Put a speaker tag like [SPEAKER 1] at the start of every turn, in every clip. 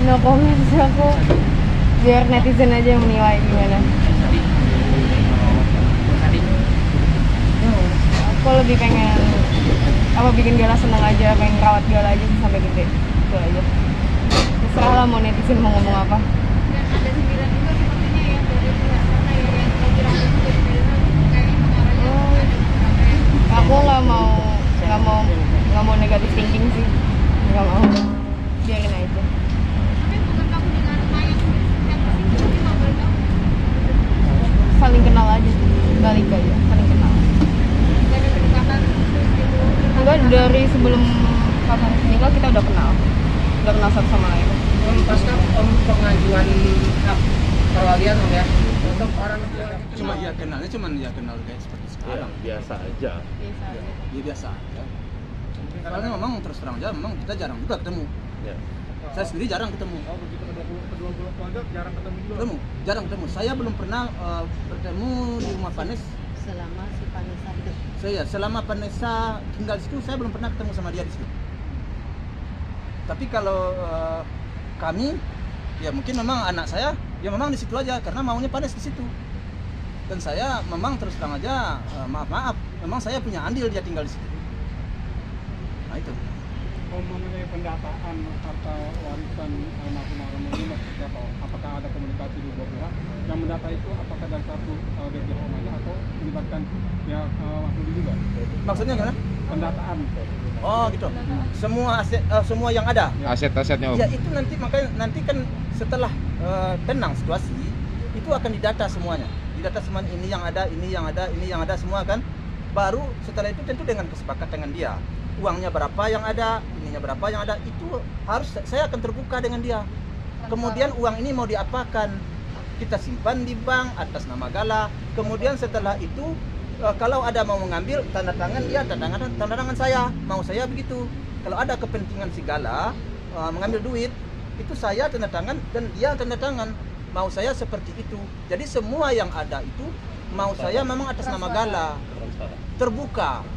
[SPEAKER 1] No comment sih aku, biar netizen aja yang menilai gimana. Aku lebih pengen bikin Gala seneng aja, pengen rawat Gala aja sampai gede, itu aja. Terserah lah mau netizen mau ngomong apa.
[SPEAKER 2] Dan ada sindiran juga sepertinya ya dari pihak sana ya yang lagi rame juga di Gala, kayaknya mengarahnya ada beberapa yang
[SPEAKER 1] Aku nggak mau negatif thinking sih, nggak mau, biarin aja.
[SPEAKER 2] tapi bukan kamu dengan Maya sendiri siapa sih tapi nggak boleh tahu
[SPEAKER 1] Saling kenal aja, balik aja, saling kenal.
[SPEAKER 2] nggak ada kedekatan khusus gitu.
[SPEAKER 1] Enggak, dari sebelum pacar nikah kita udah kenal satu sama lain.
[SPEAKER 3] Pasca pengajuan hak perwalian Om ya untuk orang
[SPEAKER 4] Cuma ya kenalnya kenal kayak seperti sekarang.
[SPEAKER 5] Biasa aja.
[SPEAKER 1] Biasa aja.
[SPEAKER 4] Ya biasa aja. Soalnya memang terus terang aja memang kita jarang juga ketemu.
[SPEAKER 5] Ya.
[SPEAKER 4] Saya sendiri jarang ketemu.
[SPEAKER 3] Oh begitu kedua keluarga jarang ketemu juga.
[SPEAKER 4] Jarang ketemu. Saya belum pernah bertemu di rumah Vanessa.
[SPEAKER 6] Selama si Vanessa hidup.
[SPEAKER 4] Selama Vanessa tinggal di situ saya belum pernah ketemu sama dia di situ. Tapi kalau kami ya mungkin memang anak saya ya memang di situ aja karena maunya Vanessa di situ. Dan saya memang terus terang aja maaf memang saya punya andil dia tinggal di situ. Nah itu.
[SPEAKER 3] Mengenai pendataan harta warisan almarhum ini seperti apa? Apakah ada komunikasi di dua pihak? Yang mendata itu apakah dari satu dari pihak Om aja atau melibatkan pihak Mas Rudi juga?
[SPEAKER 4] Maksudnya gimana?
[SPEAKER 3] Pendataan.
[SPEAKER 4] Oh gitu. Semua aset semua yang ada.
[SPEAKER 5] Aset-asetnya Om.
[SPEAKER 4] Ya itu makanya nanti kan setelah tenang situasi itu akan didata semuanya. Didata semuanya ini yang ada semua kan. Baru setelah itu tentu dengan kesepakatan dengan dia. Uangnya berapa yang ada, ininya berapa yang ada, itu harus saya akan terbuka dengan dia. Kemudian uang ini mau diapakan? Kita simpan di bank atas nama Gala. Kemudian setelah itu kalau ada mau mengambil tanda tangan dia, tanda tangan saya, mau saya begitu. Kalau ada kepentingan si Gala mengambil duit, itu saya tanda tangan dan dia tanda tangan. Mau saya seperti itu. Jadi semua yang ada itu mau saya memang atas nama Gala. Terbuka.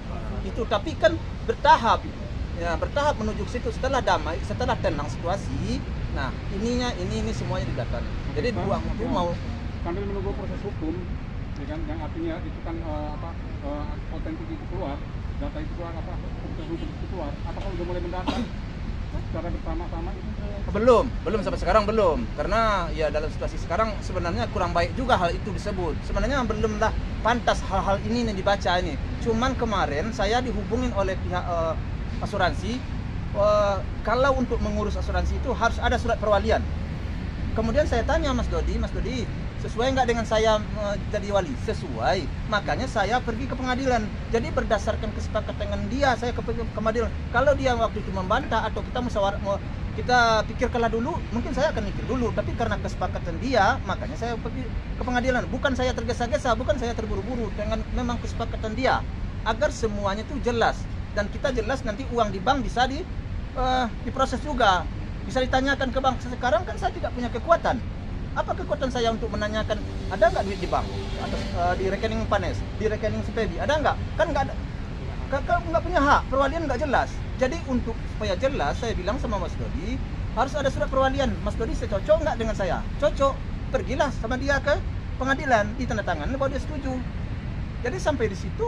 [SPEAKER 4] Itu tapi kan bertahap menuju ke situ setelah damai, setelah tenang situasi. Nah ini semuanya didata. Jadi uang itu mau
[SPEAKER 3] sambil menunggu proses hukum, ya kan, yang artinya itu kan otentik itu keluar, data itu keluar, proses hukum itu keluar. Apakah sudah mulai mendata secara bersama-sama?
[SPEAKER 4] Belum sampai sekarang belum. Karena ya dalam situasi sekarang sebenarnya kurang baik juga hal itu disebut. Sebenarnya belum lah pantas hal-hal ini yang dibaca ini. Cuman kemarin saya dihubungin oleh pihak asuransi. Kalau untuk mengurus asuransi itu harus ada surat perwalian. Kemudian saya tanya Mas Dodi, sesuai nggak dengan saya jadi wali? Sesuai. Makanya saya pergi ke pengadilan. Jadi berdasarkan kesepakatan dengan dia, saya ke pengadilan. Kalau dia waktu itu membantah atau kita kita pikirkanlah dulu, mungkin saya akan mikir dulu. Tapi karena kesepakatan dia, makanya saya pergi ke pengadilan. Bukan saya tergesa-gesa, bukan saya terburu-buru. Dengan memang kesepakatan dia, agar semuanya itu jelas. Dan kita jelas nanti uang di bank bisa diproses juga. Bisa ditanyakan ke bank. Sekarang kan saya tidak punya kekuatan. Apa kekuatan saya untuk menanyakan ada nggak duit di bank atau di rekening Panes, di rekening Sepebi, ada nggak? Kan nggak ada, kakak nggak punya hak, perwalian nggak jelas. Jadi untuk supaya jelas, saya bilang sama Mas Dodi harus ada surat perwalian. Mas Dodi secocok nggak dengan saya? Cocok, pergilah sama dia ke pengadilan, ditandatangani bahwa dia setuju. Jadi sampai di situ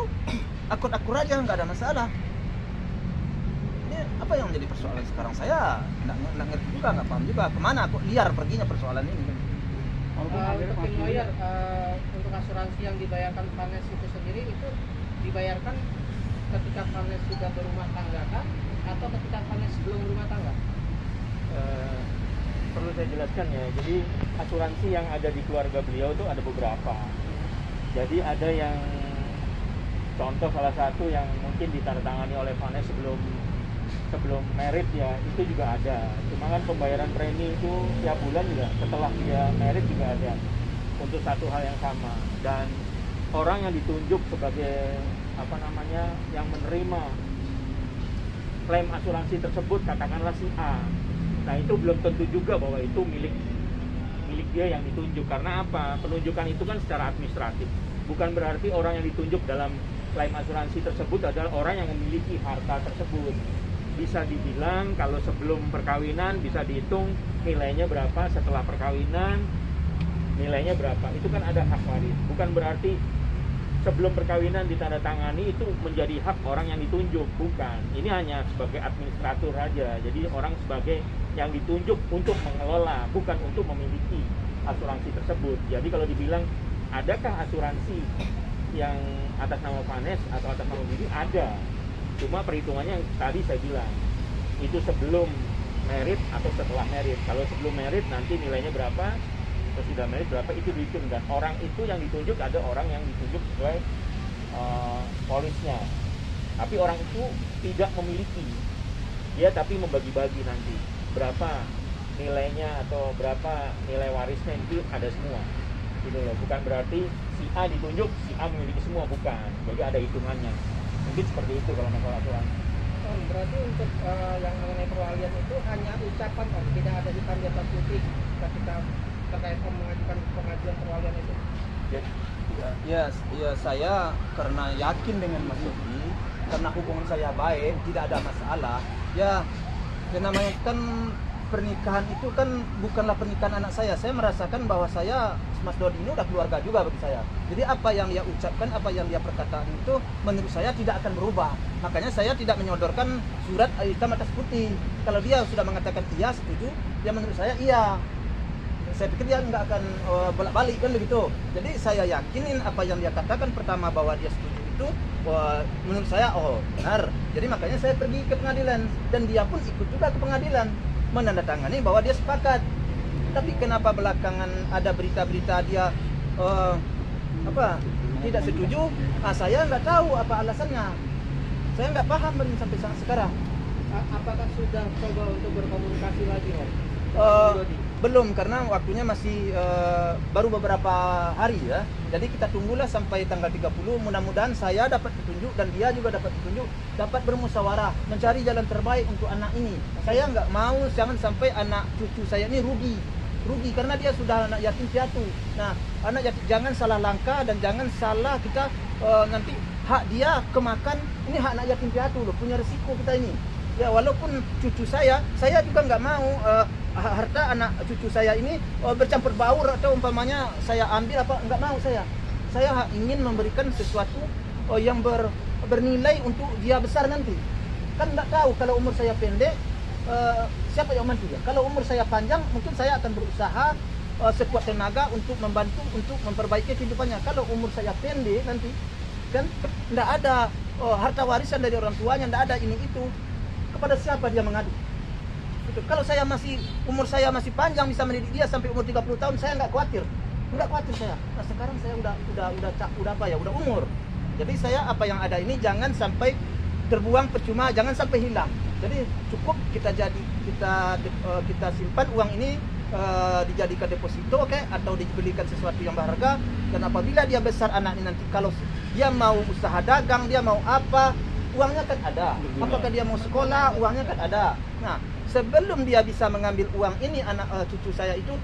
[SPEAKER 4] akur-akur aja, nggak ada masalah. Ini apa yang menjadi persoalan sekarang? Saya nggak ngerti juga, nggak paham juga kemana kok liar perginya persoalan ini.
[SPEAKER 7] Untuk tim lawyer, untuk asuransi yang dibayarkan Vanessa itu sendiri itu dibayarkan ketika Vanessa sudah berumah tangga kan? Atau ketika Vanessa belum berumah tangga?
[SPEAKER 8] Perlu saya jelaskan ya, jadi asuransi yang ada di keluarga beliau itu ada beberapa. Jadi ada yang contoh salah satu yang mungkin ditandatangani oleh Vanessa sebelum merit ya, itu juga ada. Cuma kan pembayaran premi itu tiap bulan juga setelah dia merit juga ada untuk satu hal yang sama. Dan orang yang ditunjuk sebagai yang menerima klaim asuransi tersebut katakanlah si A. Nah itu belum tentu juga bahwa itu milik dia yang ditunjuk. Karena apa? Penunjukan itu kan secara administratif. Bukan berarti orang yang ditunjuk dalam klaim asuransi tersebut adalah orang yang memiliki harta tersebut. bisa dibilang kalau sebelum perkawinan bisa dihitung nilainya berapa, setelah perkawinan nilainya berapa. Itu kan ada hak waris. Bukan berarti sebelum perkawinan ditandatangani itu menjadi hak orang yang ditunjuk, bukan. Ini hanya sebagai administrator aja. Jadi orang sebagai yang ditunjuk untuk mengelola, bukan untuk memiliki asuransi tersebut. Jadi kalau dibilang adakah asuransi yang atas nama Vanes atau atas nama Bibi, ada. Cuma perhitungannya yang tadi saya bilang itu sebelum merit atau setelah merit. Kalau sebelum merit nanti nilainya berapa, sesudah merit berapa, itu dihitung. Dan orang itu yang ditunjuk, ada orang yang ditunjuk sebagai polisnya. Tapi orang itu tidak memiliki, dia tapi membagi-bagi nanti berapa nilainya atau berapa nilai warisnya, itu ada semua. Gitu loh. Bukan berarti si A ditunjuk, si A memiliki semua, bukan. Jadi ada hitungannya. Mungkin seperti itu kalau masalah asuransi.
[SPEAKER 7] Berarti untuk yang mengenai perwalian itu hanya ucapan Om, tidak ada hitam di atas putih ketika terkait Om mengajukan pengajuan perwalian itu.
[SPEAKER 4] Ya, saya karena yakin dengan Mas Yogi, karena hubungan saya baik, tidak ada masalah. Ya, yang namanya kan pernikahan itu kan bukanlah pernikahan anak saya. Saya merasakan bahwa saya, Mas Dodi ini udah keluarga juga bagi saya. Jadi apa yang dia ucapkan, apa yang dia perkataan itu menurut saya tidak akan berubah. Makanya saya tidak menyodorkan surat hitam atas putih. Kalau dia sudah mengatakan iya setuju, ya menurut saya iya. Saya pikir dia nggak akan bolak-balik kan begitu. Jadi saya yakinin apa yang dia katakan pertama bahwa dia setuju itu, menurut saya benar. Jadi makanya saya pergi ke pengadilan dan dia pun ikut juga ke pengadilan menandatangani bahwa dia sepakat. Tapi kenapa belakangan ada berita-berita dia tidak setuju? Saya nggak tahu apa alasannya. Saya nggak paham sampai sekarang.
[SPEAKER 7] Apakah sudah coba untuk berkomunikasi lagi Om?
[SPEAKER 4] Belum, karena waktunya masih baru beberapa hari ya. Jadi kita tunggulah sampai tanggal 30. Mudah-mudahan saya dapat petunjuk dan dia juga dapat petunjuk, dapat bermusyawarah mencari jalan terbaik untuk anak ini. Saya nggak mau jangan sampai anak cucu saya ini rugi karena dia sudah anak yatim piatu. Nah, anak yatim jangan salah langkah dan jangan salah kita nanti hak dia kemakan. Ini hak anak yatim piatu loh, punya resiko kita ini. Ya walaupun cucu saya juga nggak mau harta anak cucu saya ini bercampur baur atau umpamanya saya ambil apa, nggak mau saya. Saya ingin memberikan sesuatu yang bernilai untuk dia besar nanti. Kan nggak tahu kalau umur saya pendek siapa yang membantu dia. Kalau umur saya panjang mungkin saya akan berusaha sekuat tenaga untuk membantu untuk memperbaiki kehidupannya. Kalau umur saya pendek nanti kan nggak ada harta warisan dari orang tuanya, nggak ada ini itu. Kepada siapa dia mengadu? Gitu. Kalau saya umur saya masih panjang bisa mendidik dia sampai umur 30 tahun, saya nggak khawatir saya. Nah sekarang saya udah umur. Jadi saya apa yang ada ini jangan sampai terbuang percuma, jangan sampai hilang. Jadi cukup kita simpan uang ini dijadikan deposito, atau dibelikan sesuatu yang berharga. Dan apabila dia besar anak ini nanti, kalau dia mau usaha dagang, dia mau apa, uangnya kan ada. Apakah dia mau sekolah, uangnya kan ada. Nah, sebelum dia bisa mengambil uang ini, anak cucu saya itu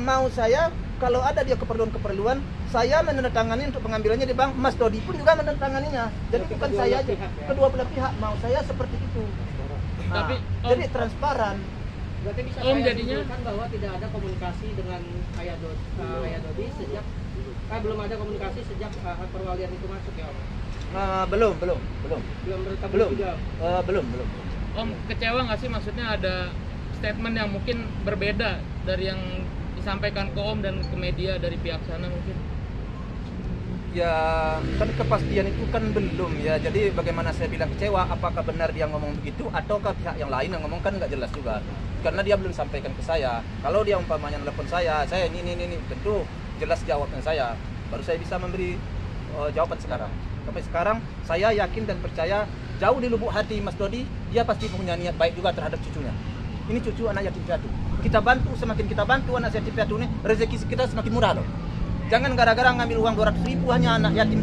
[SPEAKER 4] mau saya, kalau ada dia keperluan, saya menandatangani untuk pengambilannya di bank. Mas Dodi pun juga menandatanganinya. Jadi bukan saya aja, kedua belah pihak mau saya seperti itu. Nah,
[SPEAKER 5] Tapi
[SPEAKER 4] jadi transparan.
[SPEAKER 7] Berarti bisa
[SPEAKER 5] Om,
[SPEAKER 7] saya
[SPEAKER 5] jadinya
[SPEAKER 7] simpulkan bahwa tidak ada komunikasi dengan Ayah Dodi sejak belum ada komunikasi sejak perwalian itu masuk ya Om?
[SPEAKER 4] Belum
[SPEAKER 7] Belum juga.
[SPEAKER 4] belum.
[SPEAKER 5] Om kecewa nggak sih, maksudnya ada statement yang mungkin berbeda dari yang disampaikan ke Om dan ke media dari pihak sana mungkin?
[SPEAKER 4] Ya kan kepastian itu kan belum ya. Jadi bagaimana saya bilang kecewa, apakah benar dia ngomong begitu ataukah pihak yang lain yang ngomong, kan nggak jelas juga. Karena dia belum sampaikan ke saya. Kalau dia umpamanya nelfon saya ini tentu jelas jawabnya saya. Baru saya bisa memberi jawaban sekarang. Sampai sekarang saya yakin dan percaya jauh di lubuk hati Mas Dodi, dia pasti punya niat baik juga terhadap cucunya. Ini cucu anak yatim piatu. Kita bantu, semakin kita bantu anak yatim piatu ini, rezeki kita semakin murah loh. Jangan gara-gara ngambil uang 200.000 hanya anak yatim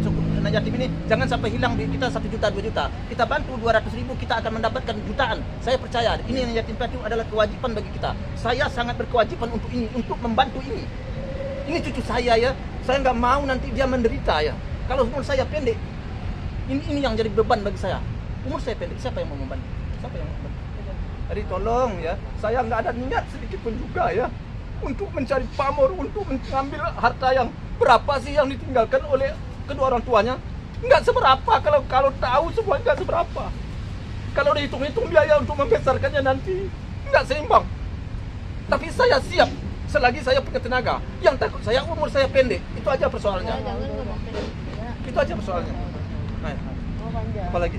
[SPEAKER 4] ini, jangan sampai hilang di kita 1 juta 2 juta. Kita bantu 200.000, kita akan mendapatkan jutaan. Saya percaya ini yang yatim piatu adalah kewajiban bagi kita. Saya sangat berkewajiban untuk ini, untuk membantu ini. Ini cucu saya ya. Saya nggak mau nanti dia menderita ya. Kalau umur saya pendek, ini yang jadi beban bagi saya. umur saya pendek, siapa yang mau membantu? Siapa yang mau membantu? Jadi tolong ya, saya nggak ada niat sedikit pun juga ya untuk mencari pamor, untuk mengambil harta yang berapa sih yang ditinggalkan oleh kedua orang tuanya. Nggak seberapa, kalau tahu semua nggak seberapa. Kalau dihitung-hitung biaya untuk membesarkannya nanti nggak seimbang. Tapi saya siap selagi saya punya tenaga. Yang takut saya umur saya pendek, itu aja persoalannya.
[SPEAKER 6] Jangan ngomong pendek.
[SPEAKER 4] Itu aja persoalannya. Nah,
[SPEAKER 6] Oh, panjang.
[SPEAKER 4] apalagi?